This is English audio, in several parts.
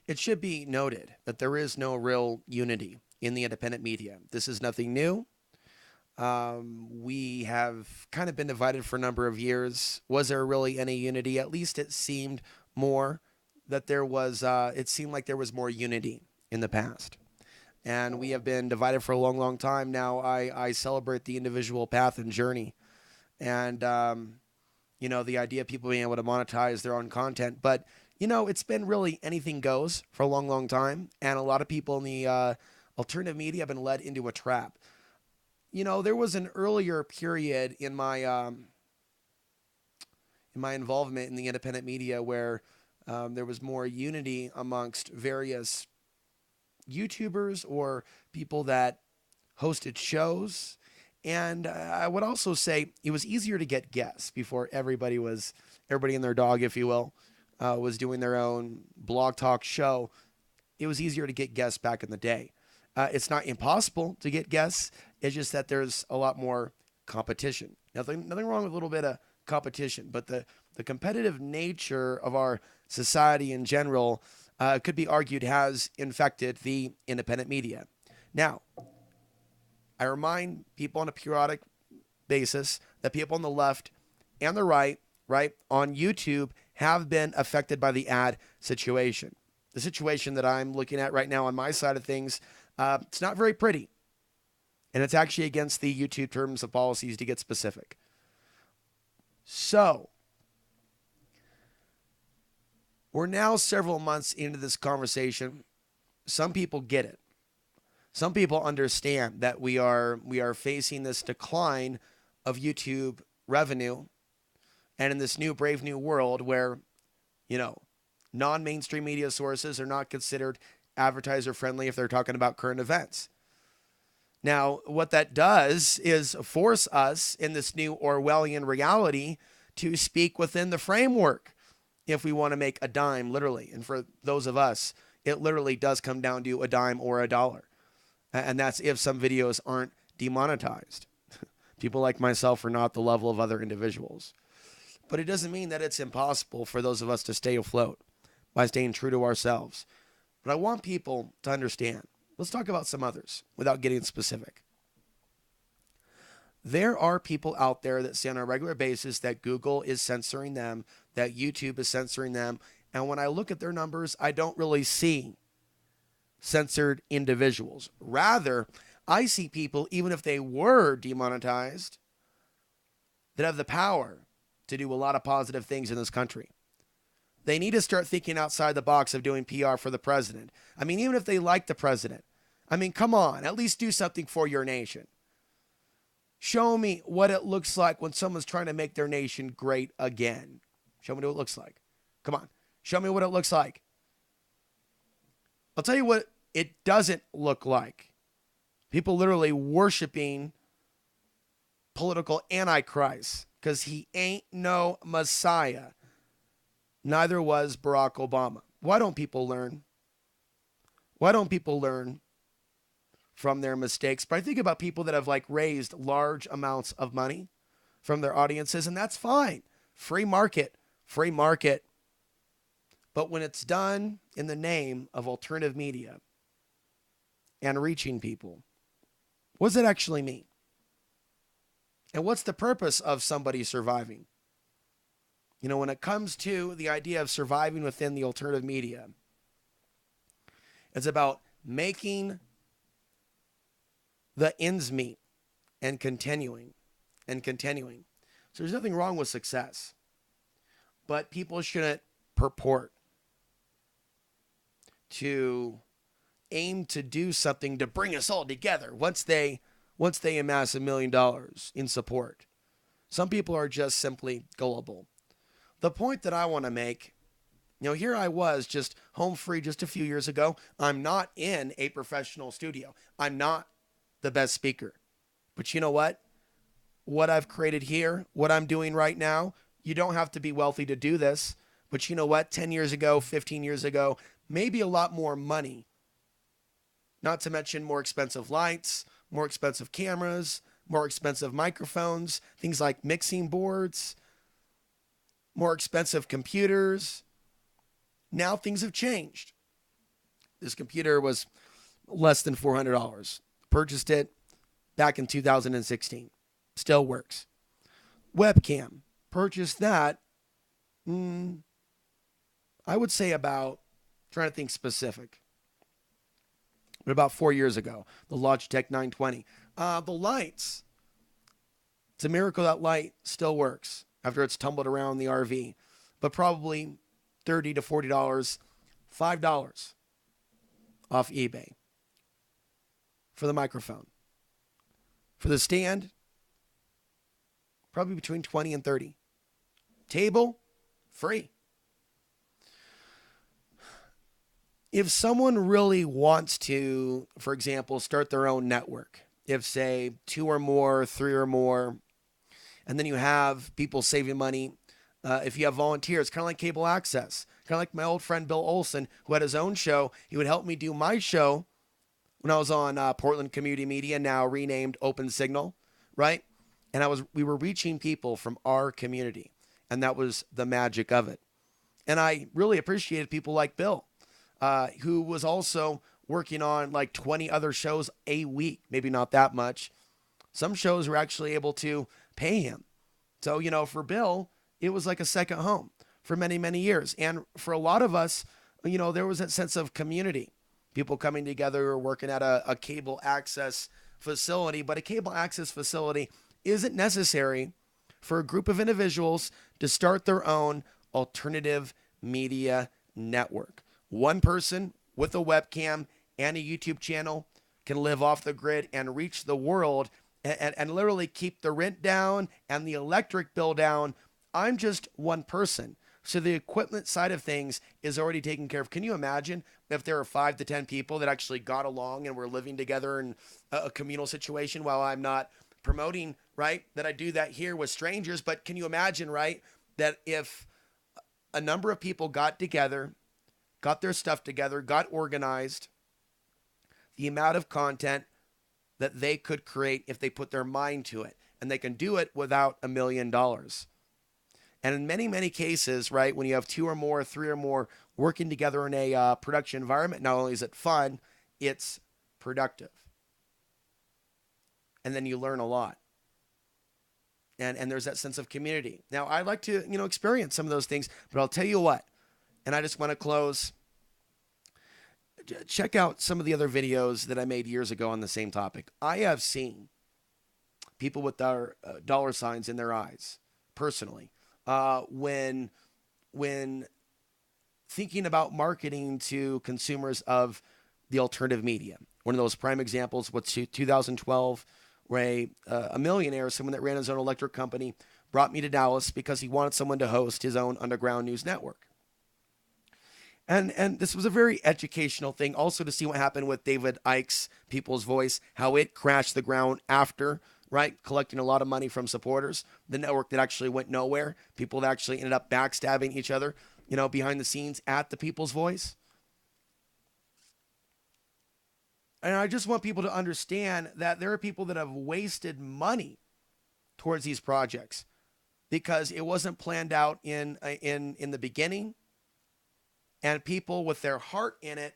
It should be noted that there is no real unity in the independent media. This is nothing new. We have kind of been divided for a number of years. Was there really any unity? At least it seemed more that there was, it seemed like there was more unity in the past. And we have been divided for a long, long time now. I celebrate the individual path and journey. And, the idea of people being able to monetize their own content. But, it's been really anything goes for a long, long time. And a lot of people in the alternative media have been led into a trap. There was an earlier period in my involvement in the independent media where there was more unity amongst various YouTubers or people that hosted shows. And I would also say it was easier to get guests before everybody and their dog, if you will, was doing their own blog talk show. It was easier to get guests back in the day. It's not impossible to get guests. It's just that there's a lot more competition. Nothing wrong with a little bit of competition, but the competitive nature of our society in general could be argued has infected the independent media. Now, I remind people on a periodic basis that people on the left and the right, on YouTube have been affected by the ad situation. The situation that I'm looking at right now on my side of things, it's not very pretty. And it's actually against the YouTube terms of policies to get specific. So, we're now several months into this conversation. Some people get it. Some people understand that we are facing this decline of YouTube revenue, and in this new brave new world where, non-mainstream media sources are not considered advertiser friendly if they're talking about current events. Now, what that does is force us in this new Orwellian reality to speak within the framework if we want to make a dime, literally. And for those of us, it literally does come down to a dime or a dollar. And that's if some videos aren't demonetized. People like myself are not the level of other individuals. But it doesn't mean that it's impossible for those of us to stay afloat by staying true to ourselves. But I want people to understand. Let's talk about some others without getting specific. There are people out there that say on a regular basis that Google is censoring them, that YouTube is censoring them. And when I look at their numbers, I don't really see censored individuals. Rather, I see people, even if they were demonetized, that have the power to do a lot of positive things in this country. They need to start thinking outside the box of doing PR for the president. I mean, even if they like the president, come on, at least do something for your nation. Show me what it looks like when someone's trying to make their nation great again. Show me what it looks like. Come on, show me what it looks like. I'll tell you what it doesn't look like. People literally worshiping political antichrist because he ain't no Messiah. Neither was Barack Obama. Why don't people learn? Why don't people learn from their mistakes? But I think about people that have raised large amounts of money from their audiences, and that's fine. Free market, free market. But when it's done in the name of alternative media and reaching people, what does it actually mean? And what's the purpose of somebody surviving? When it comes to the idea of surviving within the alternative media, it's about making the ends meet and continuing and continuing. So there's nothing wrong with success, but people shouldn't purport to aim to do something to bring us all together once they amass $1 million in support. Some people are just simply gullible. The point that I want to make, here I was just home free just a few years ago. I'm not in a professional studio. I'm not the best speaker. But you know what? What I've created here, what I'm doing right now, you don't have to be wealthy to do this. But you know what? 10 years ago, 15 years ago, maybe a lot more money. Not to mention more expensive lights, more expensive cameras, more expensive microphones, things like mixing boards, more expensive computers. Now things have changed. This computer was less than $400. Purchased it back in 2016. Still works. Webcam. Purchased that, I would say about, trying to think specific, but about 4 years ago. The Logitech 920. The lights. It's a miracle that light still works after it's tumbled around the RV. But probably $30 to $40, $5 off eBay for the microphone. For the stand, probably between 20 and 30. Table, free. If someone really wants to, for example, start their own network, if say 2 or more, 3 or more, and then you have people saving money, if you have volunteers, kind of like cable access, kind of like my old friend Bill Olson, who had his own show. He would help me do my show when I was on Portland Community Media, now renamed Open Signal, right? And we were reaching people from our community, and that was the magic of it. And I really appreciated people like Bill, who was also working on like 20 other shows a week, maybe not that much. Some shows were actually able to pay him. So, for Bill, it was like a second home for many, many years. And for a lot of us, there was that sense of community. People coming together or working at a cable access facility. But a cable access facility isn't necessary for a group of individuals to start their own alternative media network. One person with a webcam and a YouTube channel can live off the grid and reach the world and literally keep the rent down and the electric bill down. I'm just one person. So the equipment side of things is already taken care of. Can you imagine if there are 5 to 10 people that actually got along and were living together in a communal situation? While I'm not promoting, right, that I do that here with strangers, but can you imagine, right, that if a number of people got together, got their stuff together, got organized, the amount of content that they could create if they put their mind to it, and they can do it without $1 million. And in many, many cases, right, when you have 2 or more, 3 or more working together in a production environment, not only is it fun, it's productive. And then you learn a lot. And there's that sense of community. Now, I like to, experience some of those things, but I'll tell you what, and I just want to close. Check out some of the other videos that I made years ago on the same topic. I have seen people with their dollar signs in their eyes, personally, when thinking about marketing to consumers of the alternative media. One of those prime examples was 2012, where a millionaire, someone that ran his own electric company, brought me to Dallas because he wanted someone to host his own underground news network. And this was a very educational thing, also to see what happened with David Icke's People's Voice, how it crashed the ground after, right, collecting a lot of money from supporters. The network that actually went nowhere, people that actually ended up backstabbing each other, behind the scenes at the People's Voice. And I just want people to understand that there are people that have wasted money towards these projects because it wasn't planned out in the beginning. And people with their heart in it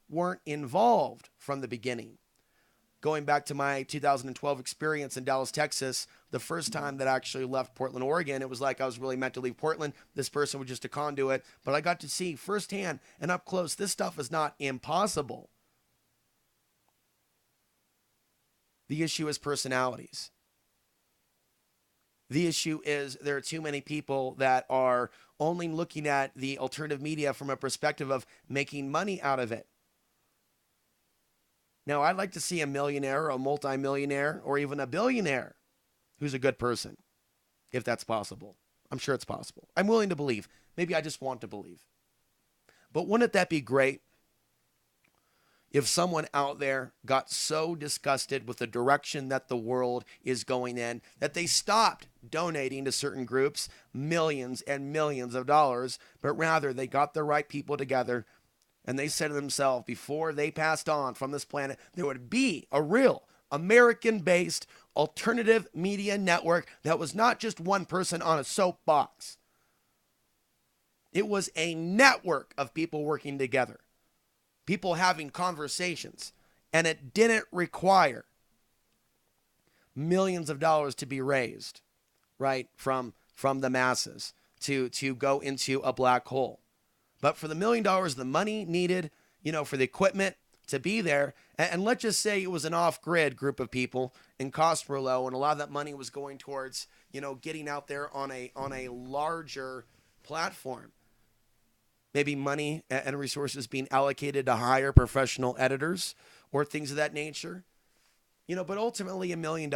weren't involved from the beginning. Going back to my 2012 experience in Dallas, Texas, the first time that I actually left Portland, Oregon, it was like I was really meant to leave Portland. This person was just a conduit. But I got to see firsthand and up close, this stuff is not impossible. The issue is personalities. The issue is there are too many people that are only looking at the alternative media from a perspective of making money out of it. Now, I'd like to see a millionaire or a multimillionaire or even a billionaire who's a good person, if that's possible. I'm sure it's possible. I'm willing to believe. Maybe I just want to believe. But wouldn't that be great if someone out there got so disgusted with the direction that the world is going in that they stopped donating to certain groups millions and millions of dollars, but rather they got the right people together and they said to themselves before they passed on from this planet, there would be a real American-based alternative media network that was not just one person on a soapbox. It was a network of people working together. people having conversations, and it didn't require millions of dollars to be raised, right, from the masses to go into a black hole. But for the $1 million, the money needed, for the equipment to be there, and let's just say it was an off-grid group of people, and costs were low, and a lot of that money was going towards, getting out there on a larger platform. Maybe money and resources being allocated to hire professional editors or things of that nature. But ultimately $1 million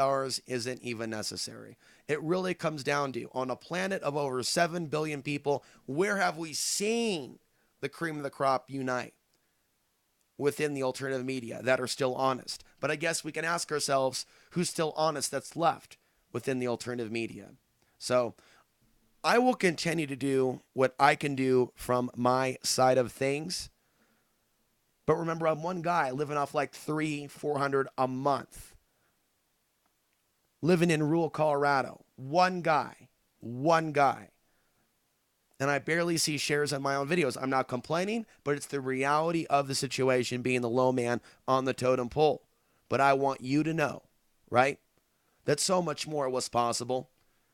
isn't even necessary. It really comes down to, on a planet of over 7 billion people, where have we seen the cream of the crop unite within the alternative media that are still honest? But I guess we can ask ourselves, who's still honest that's left within the alternative media? So I will continue to do what I can do from my side of things. But remember, I'm one guy living off like $300-400 a month. Living in rural Colorado. One guy. And I barely see shares on my own videos. I'm not complaining, but it's the reality of the situation, being the low man on the totem pole. But I want you to know, right, that so much more was possible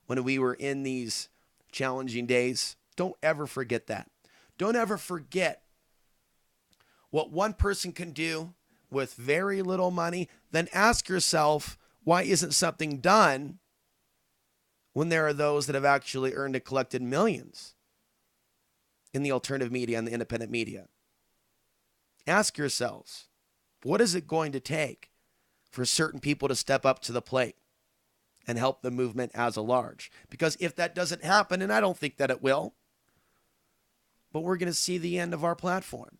when we were in these challenging days. Don't ever forget that. Don't ever forget what one person can do with very little money. Then ask yourself, why isn't something done when there are those that have actually earned and collected millions in the alternative media and the independent media? Ask yourselves, what is it going to take for certain people to step up to the plate and help the movement as a large? Because if that doesn't happen, and I don't think that it will, but we're going to see the end of our platform.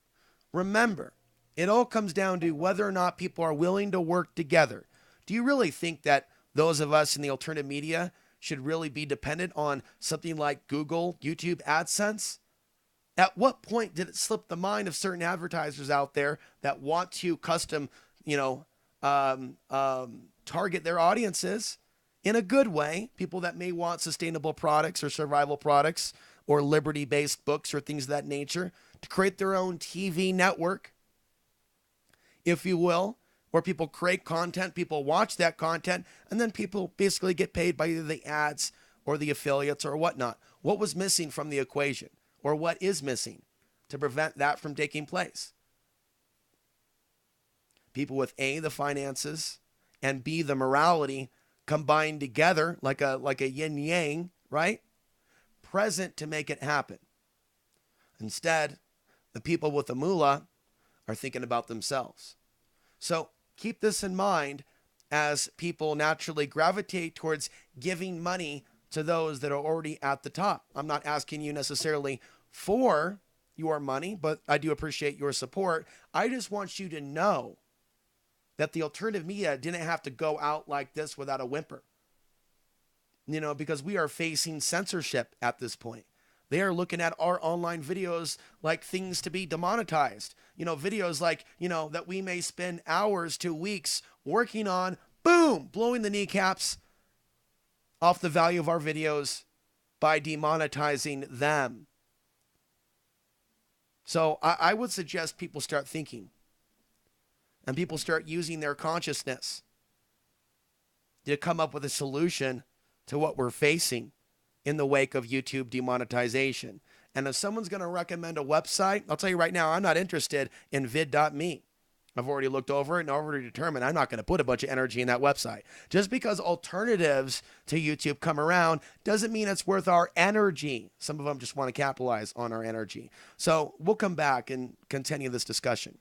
Remember, it all comes down to whether or not people are willing to work together. Do you really think that those of us in the alternative media should really be dependent on something like Google, YouTube, AdSense? At what point did it slip the mind of certain advertisers out there that want to custom, target their audiences in a good way? People that may want sustainable products or survival products or liberty-based books or things of that nature, to create their own TV network, if you will, where people create content, people watch that content, and then people basically get paid by either the ads or the affiliates or whatnot. What was missing from the equation, or what is missing to prevent that from taking place? People with A, the finances, and B, the morality combined together like a yin yang, right? Present to make it happen. Instead, the people with the moolah are thinking about themselves. So keep this in mind as people naturally gravitate towards giving money to those that are already at the top. I'm not asking you necessarily for your money, but I do appreciate your support. I just want you to know that the alternative media didn't have to go out like this without a whimper. Because we are facing censorship at this point. They are looking at our online videos like things to be demonetized. Videos like, that we may spend hours to weeks working on, boom, blowing the kneecaps off the value of our videos by demonetizing them. So I would suggest people start thinking, and people start using their consciousness to come up with a solution to what we're facing in the wake of YouTube demonetization. And if someone's going to recommend a website, I'll tell you right now, I'm not interested in vid.me. I've already looked over it and already determined I'm not going to put a bunch of energy in that website. Just because alternatives to YouTube come around doesn't mean it's worth our energy. Some of them just want to capitalize on our energy. So we'll come back and continue this discussion.